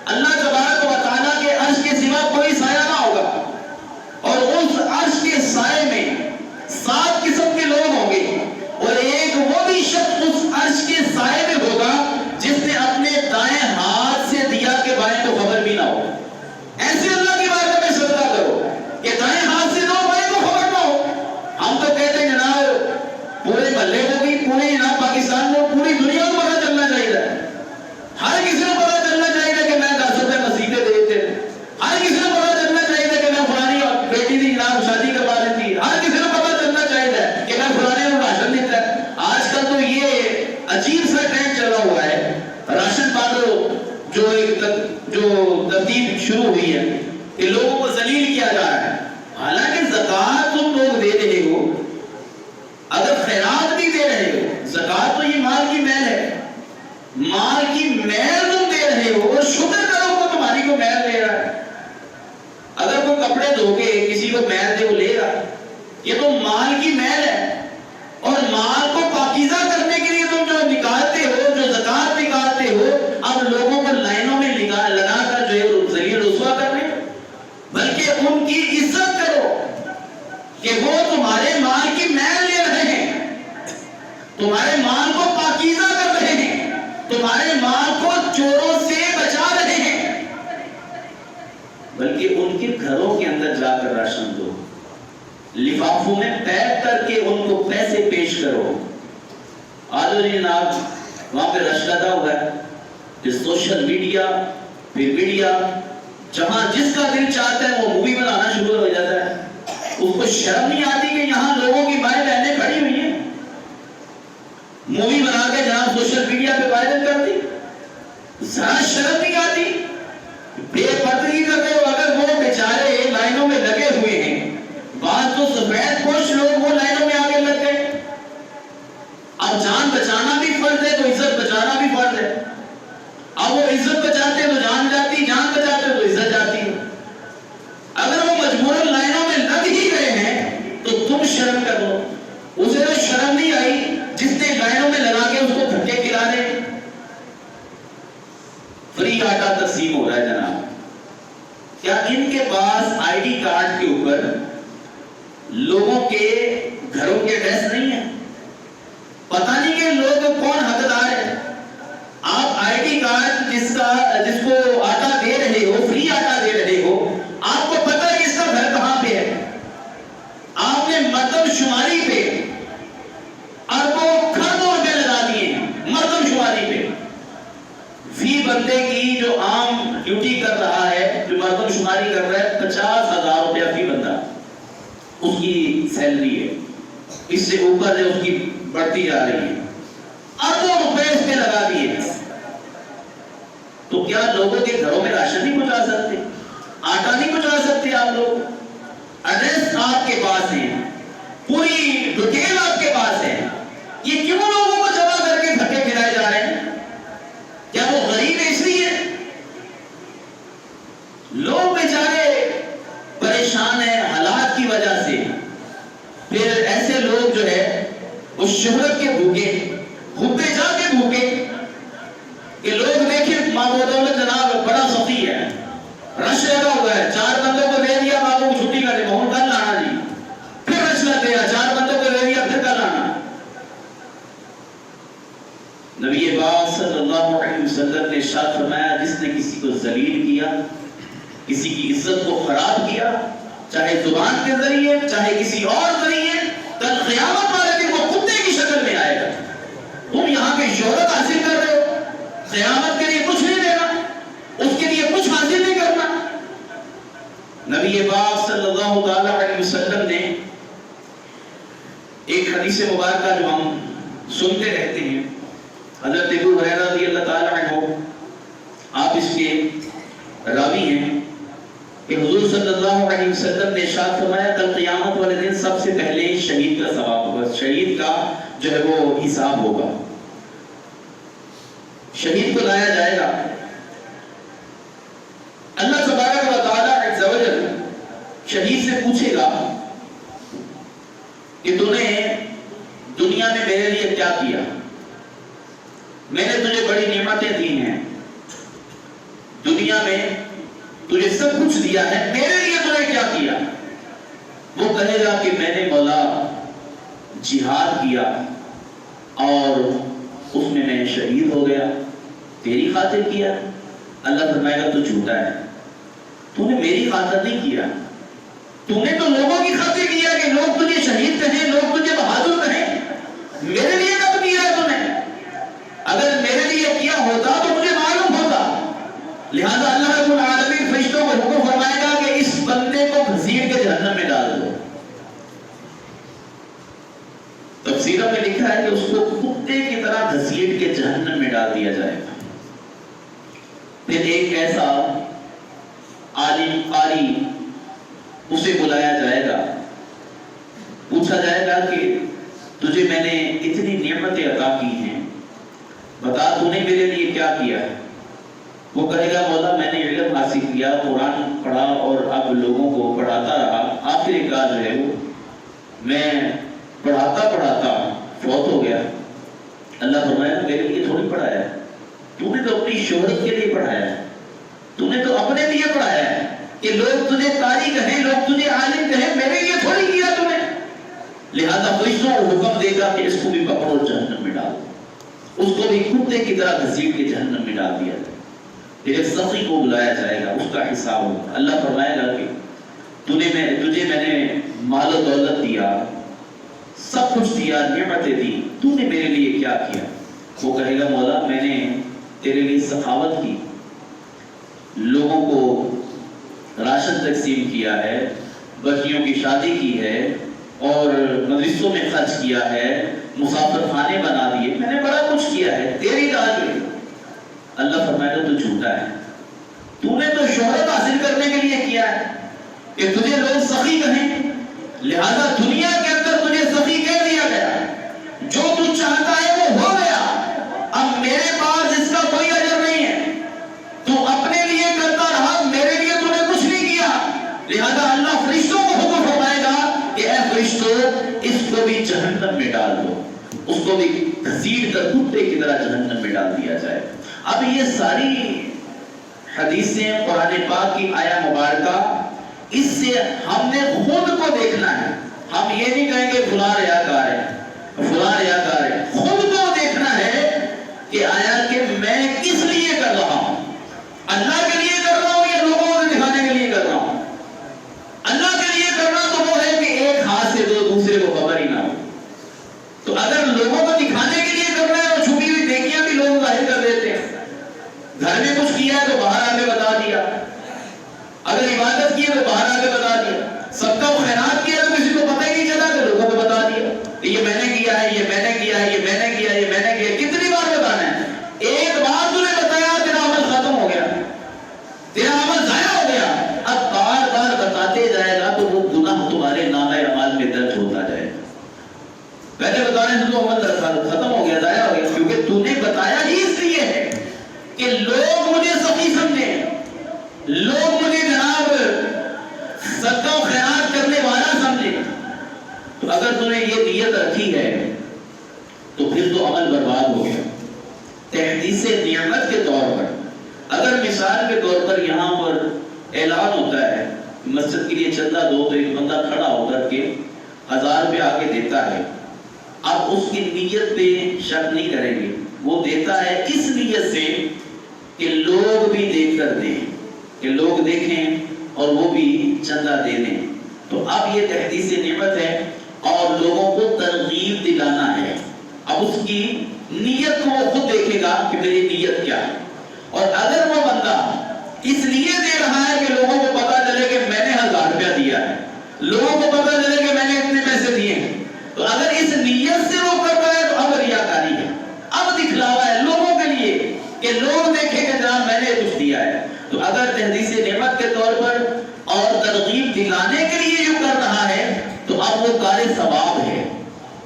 اللہ تبارک و تعالیٰ کے عرش کے سوا کوئی سایہ نہ ہوگا، اور اس عرش کے سائے میں 7 قسم کے لوگ ہوں گے، اور ایک وہ بھی شخص اس عرش کے سائے میں ہوگا جس نے اپنے دائیں ہاتھ سے دیا کہ بائیں کو خبر بھی نہ ہو۔ ایسے اللہ کی بارگاہ میں سجدہ کرو کہ دائیں ہاتھ سے دو، بائیں کو خبر نہ ہو۔ ہم تو کہتے ہیں جناب پورے محلے کو بھی، پورے جناب پاکستان کو، پوری دنیا کو پتہ چلنا چاہیے، ہر کسی کو پتہ چلنا چاہیے کہ میں 10 روپے مسیحے دے دیتے، ہر کسی کو پتہ چلنا چاہیے کہ میں فلانی بیٹی کی جناب شادی کروا دیتی، ہر کسی کو پتہ چلنا چاہیے کہ میں فلانے کو راشن دیتا ہے۔ آج کل تو یہ عجیب سا ٹرینڈ چلا ہوا ہے، راشن پانڈو جو ترتیب شروع ہوئی ہے کہ لوگوں کو ذلیل کیا جا رہا ہے۔ حالانکہ زکوٰۃ تم لوگ دے رہے ہو، اگر خیرات بھی دے رہے ہو، زکوٰۃ تو یہ مال کی میل ہے، مال کی میل تم دے رہے ہو، شکر کرو کو تمہاری کو میل دے رہا ہے۔ اگر کوئی کپڑے دھو کے کسی کو میل دے وہ لے گا، یہ تو مال کی میل ہے، اور مال کو پاکیزہ کرنے کے لیے تم جو نکالتے ہو، جو زکوٰۃ نکالتے ہو، اب لوگوں کو لائنوں میں لگا کر جو ہے ذلیل رسوا کر رہے، بلکہ ان کی عزت کرو کہ وہ تمہارے مال کی میل لے رہے ہیں، تمہارے مال کو پاکیزہ کر رہے ہیں، تمہارے مال کو چوروں سے بچا رہے ہیں، بلکہ ان کے گھروں کے اندر جا کر راشن دو، لفافوں میں پیک کر کے ان کو پیسے پیش کرو۔ آج جناب وہاں پہ رش لگا ہوا ہے کہ سوشل میڈیا پھر میڈیا جہاں جس کا دل چاہتا ہے وہ مووی بنانا شروع ہو جاتا ہے۔ اس کو شرم نہیں آتی کہ یہاں لوگوں کی مائیں بہنیں کھڑی ہوئی ہیں، مووی بنا کے جہاں سوشل میڈیا پہ وائرل کر دی، ذرا شرم نہیں آتی؟ بے پردگی کرتے ہو۔ اگر وہ بیچارے لائنوں میں لگے ہوئے ہیں، بعض تو سفید پوش لوگ وہ لائنوں میں آگے لگ گئے، اب جان بچانا بھی فرض ہے تو عزت بچانا بھی فرض ہے۔ اب وہ عزت بچاتے تو جان جاتی، جان بچاتے تو عزت جاتی ہے۔ اگر وہ مجبوراً لائنوں میں لگ ہی گئے ہیں تو تم شرم کر لو۔ اسے تو شرم نہیں آئی جس نے لائنوں میں لگا کے اس کو دھکے کھلا دے۔ فری آٹا تقسیم ہو رہا ہے جناب، کیا ان کے پاس آئی ڈی کارڈ کے اوپر لوگوں کے گھروں کے ایڈریس نہیں ہے؟ پتہ نہیں کہ لوگ کون حقدار ہے۔ آپ آئی ڈی کارڈ جس کو آٹا دے رہے ہو، فری آٹا دے رہے ہو، آپ کو پتہ ہے اس کا گھر کہاں پہ ہے، آپ نے مردم شماری پہ اربوں کھربوں روپے لگا دیے ہیں، مردم شماری پہ۔ فی بندے کی جو عام ڈیوٹی کر رہا ہے اس کی سیلری ہے، اس سے اوپر جو اس کی بڑھتی جا رہی ہے، اربوں روپے اس پہ لگا دیے، تو کیا لوگوں کے گھروں میں راشن نہیں پہنچا سکتے؟ آٹا نہیں پہنچا سکتے آپ لوگ؟ ایڈریس آپ کے پاس ہے، پوری ڈیٹیل آپ کے پاس ہے، یہ کیوں لوگوں کو جمع کر کے دھکے کھلائے جا رہے ہیں؟ کیا وہ غریب ہے اس لیے؟ لوگ بیچارے پریشان ہیں حالات کی وجہ سے، پھر ایسے لوگ جو ہے اس شہرت کے بھوکے، حبے جا کے بھوکے، کہ لوگ دیکھیں مامو دولت جناب بڑا سخی ہے، رش لگا ہوا ہے، 4 بندوں کو دے دیا مامو کو چھٹی کر دے، بہت کل لانا جی، پھر رش لگ گیا، 4 بندوں کو دے دیا، پھر کل لانا۔ نبی پاک صلی اللہ علیہ وسلم نے ارشاد فرمایا جس نے کسی کو ذلیل کیا، کسی کی عزت کو خراب کیا، چاہے زبان کے ذریعے چاہے کسی اور ذریعے، کل قیامت والے دن وہ کتے کی شکل میں آئے گا۔ تم یہاں پہ شہرت حاصل کر رہے ہو، قیامت کے لیے کچھ نہیں دینا، اس کے لیے کچھ حاصل نہیں کرنا۔ نبی پاک صلی اللہ علیہ وسلم نے ایک حدیث مبارکہ جو ہم سنتے رہتے ہیں، حضرت ابو ہریرہ رضی اللہ تعالی عنہ آپ اس کے راوی ہیں، کہ حضور صلی اللہ علیہ وسلم نے ارشاد فرمایا کل قیامت والے دن سب سے پہلے شہید کا ثواب ہوگا، شہید کا جو ہے وہ حساب ہوگا۔ شہید کو لایا جائے گا، اللہ تبارک و تعالی عز و جل شہید سے پوچھے گا کہ تو نے دنیا میں میرے لیے کیا کیا؟ میں نے تجھے بڑی نعمتیں دی ہیں، دنیا میں تجھے سب کچھ دیا ہے، میرے لیے تو نے کیا کیا؟ وہ کہے گا کہ میں نے مولا جہاد کیا اور اس میں میں شہید ہو گیا، تیری خاطر کیا؟ اللہ فرمائے گا تو جھوٹا ہے، تو نے میری خاطر نہیں کیا، تو نے تو لوگوں کی خاطر کیا کہ لوگ تجھے شہید کہیں، لوگ تجھے بہادر کہیں، میرے لیے کب کیا ہے تو نے؟ اگر میرے لیے کیا ہوتا تو مجھے معلوم ہوتا۔ لہذا اللہ رب العالمین فرشتوں کو حکم فرمائے گا کہ اس بندے کو گھسیٹ کے جہنم میں ڈال دو۔ تفسیروں میں لکھا ہے کہ اس کو کتے کی طرح گھسیٹ کے جہنم میں ڈال دیا جائے گا۔ پھر ایک ایسا عالم قاری اسے بلایا جائے گا، پوچھا جائے گا کہ تجھے میں نے اتنی نعمتیں عطا کی ہیں، بتا تو نے میرے لیے کیا کیا ہے؟ وہ کہے گا مولا میں نے علم حاصل کیا، قرآن پڑھا اور اب لوگوں کو پڑھاتا رہا، آخر کار جو ہے وہ میں پڑھاتا پڑھاتا فوت ہو گیا۔ اللہ فرمایا میرے لیے تھوڑی پڑھایا ہے، تو نے تو اپنی شہرت کے لیے پڑھایا ہے، تو نے تو اپنے لیے پڑھایا ہے کہ لوگ تجھے قاری کہیں، لوگ تجھے عالم کہیں، میرے لیے تھوڑی کیا تو نے۔ لہذا فرشتوں کو حکم دے گا کہ اس کو بھی پکڑو جہنم میں ڈال، اس کو بھی کتے کی طرح گھسیٹ کے جہنم میں ڈال دیا جائے۔ پھر ایک سخی کو بلایا جائے گا، اس کا حساب ہوگا۔ اللہ فرمائے گا کہ تجھے میں نے مال و دولت دیا، سب کچھ دیا، نعمتیں دی، تو نے میرے لیے کیا کیا؟ وہ کہے گا مولا میں نے تیرے لیے سخاوت کی، لوگوں کو راشن تقسیم کیا ہے، بچیوں کی شادی کی ہے اور مدرسوں میں خرچ کیا ہے، مسافر خانے بنا دیے، میں نے بڑا کچھ کیا ہے، تیری راہ جو ہے۔ اللہ فرمائے گا تو جھوٹا ہے، تو نے تو شہرت حاصل کرنے کے لیے کیا ہے کہ تجھے لوگ سخی کہیں، لہذا دنیا کے اندر تجھے سخی کہہ دیا گیا، جو تو چاہتا ہے وہ ہو گیا، اب میرے پاس اس کا کوئی اجر نہیں ہے، تو اپنے لیے کرتا رہا، میرے لیے تو نے کچھ نہیں کیا۔ لہذا اللہ فرشتوں کو حکم فرمائے گا کہ اے فرشتوں اس کو بھی جہنم میں ڈال دو، اس کو بھی گھسیٹ کر کتے کی طرح جہنم میں ڈال دیا جائے۔ اب یہ ساری حدیثیں قرآن پاک کی آیا مبارکہ، اس سے ہم نے خود کو دیکھنا ہے، ہم یہ نہیں کہیں گے فلاں ریاکار ہے، فلاں ریاکار ہے، خود کو دیکھنا ہے کہ آیا کہ میں کس لیے کر رہا ہوں، اللہ کے لیے کر رہا ہوں یا لوگوں کو دکھانے کے لیے کر رہا ہوں؟ اللہ کے لیے کرنا تو وہ ہے کہ ایک ہاتھ سے دو دوسرے کو خبر ہی نہ ہو، تو اگر لوگوں کو دکھانے کے لیے کرنا ہے تو چھپی ہوئی نیکیاں بھی لوگ ظاہر کر دیتے ہیں، گھر میں کچھ کیا ہے تو باہر آ کے بتا دیا، اگر عبادت کی ہے تو باہر آ کے بتا دیا، سب کا خیرات کیا تو کسی کو پہلے بتانے سے تو عمل ختم ہو گیا، ضائع ہو گیا، کیونکہ تو نے بتایا ہی اس لیے ہے کہ لوگ مجھے سخی سمجھیں، لوگ مجھے جناب صدقہ و خیرات کرنے والا سمجھیں۔ تو اگر تو نے یہ نیت رکھی ہے تو پھر تو عمل برباد ہو گیا۔ تحدیث نعمت کے طور پر اگر مثال کے طور پر یہاں پر اعلان ہوتا ہے مسجد کے لیے چندہ دو، تو ایک بندہ کھڑا ہو کر کے 1000 روپے آگے دیتا ہے، اب اس کی نیت پہ شک نہیں کریں گے، وہ دیتا ہے اس نیت سے کہ لوگ بھی دیکھ کر دیں، کہ لوگ دیکھیں اور وہ بھی چندہ دے دیں۔ تو اب یہ تحدیث نعمت ہے اور لوگوں کو ترغیب دلانا ہے۔ اب اس کی نیت کو وہ خود دیکھے گا کہ میری نیت کیا ہے، اور اگر وہ بندہ اس لیے دے رہا ہے کہ لوگوں کو پتا چلے کہ میں نے 1000 روپیہ دیا ہے، لوگوں کو پتا چلے کہ میں نے اتنے پیسے دیے ہیں، تو اگر اس نیت سے وہ کر رہا ہے تو اب ریاکاری ہے، اب دکھلاوا ہے لوگوں کے لیے کہ لوگ دیکھیں کہ جناب میں نے کچھ دیا ہے۔ تو اگر تحدیث نعمت کے طور پر اور ترغیب دلانے کے لیے جو کر رہا ہے تو اب وہ کار ثواب ہے،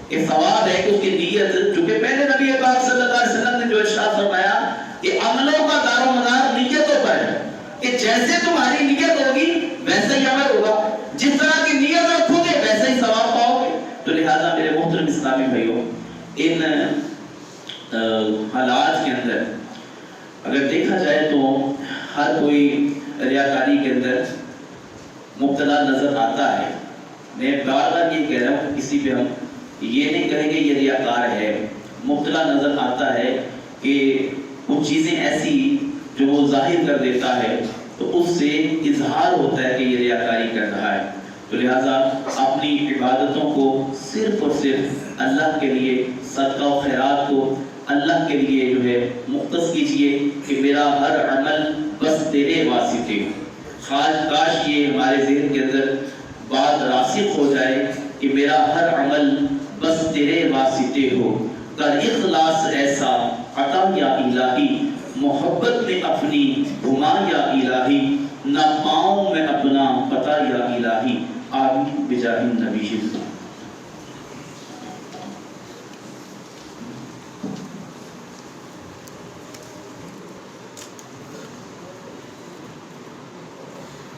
کہ ثواب ہے کہ اس کی نیت، چونکہ پہلے نبی پاک صلی اللہ علیہ وسلم نے جو ارشاد فرمایا کہ عملوں کا دار و مدار نیتوں پر ہے، کہ جیسے تمہاری نیت ہوگی ویسا ہی عمل ہوگا، جس طرح کی نیت رکھو گے ویسا ہی ثواب پاؤ گے۔ تو لہذا میرے محترم اسلامی بھائیوں، ان حالات کے اندر اگر دیکھا جائے تو ہر کوئی ریاکاری کے اندر مبتلا نظر آتا ہے۔ میں بار بار یہ کہہ رہا ہوں، کسی پہ ہم یہ نہیں کہیں گے یہ ریاکار ہے، مبتلا نظر آتا ہے کہ کچھ چیزیں ایسی جو وہ ظاہر کر دیتا ہے تو اس سے اظہار ہوتا ہے کہ یہ ریاکاری کر رہا ہے۔ تو لہٰذا اپنی عبادتوں کو صرف اور صرف اللہ کے لیے، صدقہ و خیرات کو اللہ کے لیے جو ہے مختص کیجئے کہ میرا ہر عمل بس تیرے واسطے ہو۔ کاش یہ ہمارے ذہن کے اندر بات راسخ ہو جائے کہ میرا ہر عمل بس تیرے واسطے ہو، کر اخلاص ایسا عطا یا الہی، محبت میں اپنی گھما یا الہی، نہ پاؤں میں اپنا پتہ یا الہی، آمین بجاہ النبی۔